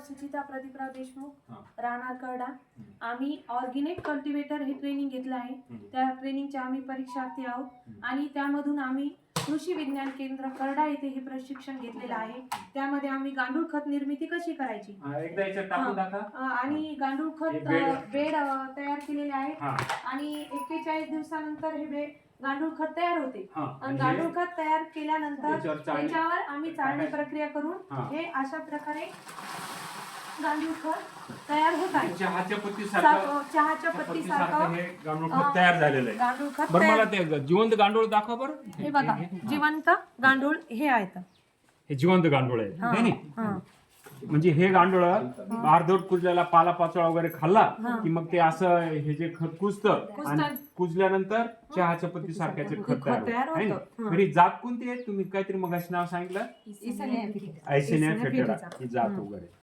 सुचिता प्रदीपराव देशमुख, हा. राहणार करडा. आम्ही ऑर्गेनिक कल्टिवेटर हे ट्रेनिंग घेतलं आहे. त्या ट्रेनिंगचे आम्ही परीक्षार्थी आहोत आणि त्यामधून आम्ही कृषी विज्ञान केंद्र करडा येथे हे प्रशिक्षण घेतलेलं आहे. त्यामध्ये आम्ही गांडूळ खत निर्मिती कशी करायची एकदा याच्यात टाकून टाका. आणि गांडूळ खत बेड तयार केलेले आहे हा. आणि 41 दिवसानंतर हे बेड गांडूळ खत तयार होते. हा, आणि गांडूळ खत तयार केल्यानंतर त्याच्यावर आम्ही चाळणी प्रक्रिया करून हा. हे अशा प्रकारे गांडूळ खत तयार होत आहे. चहाच्या पत्तीसारखं चहाच्या पत्तीसारखं हे गांडूळ खत तयार झालेलं आहे. गांडूळ खत बरं, मला तयार. ते जिवंत गांडूळ दाखवा बरं. हे बघा जिवंत गांडूळ हे आहेत. हे जिवंत गांडूळ आहे हा, नाही हा. म्हणजे हे गांडूळ अर्धवट कुजल्याला पालापाचोळा वगैरे खाल्ला की मग ते असं हे जे खत कुजतं आणि कुजल्यानंतर चहाच्या पत्ती सारख्याचे खत तयार होतं. तरी जात कोणती आहे? तुम्ही काहीतरी मगाशी नाव सांगितलं, आयसेनिया फेटेरा ही जात वगैरे.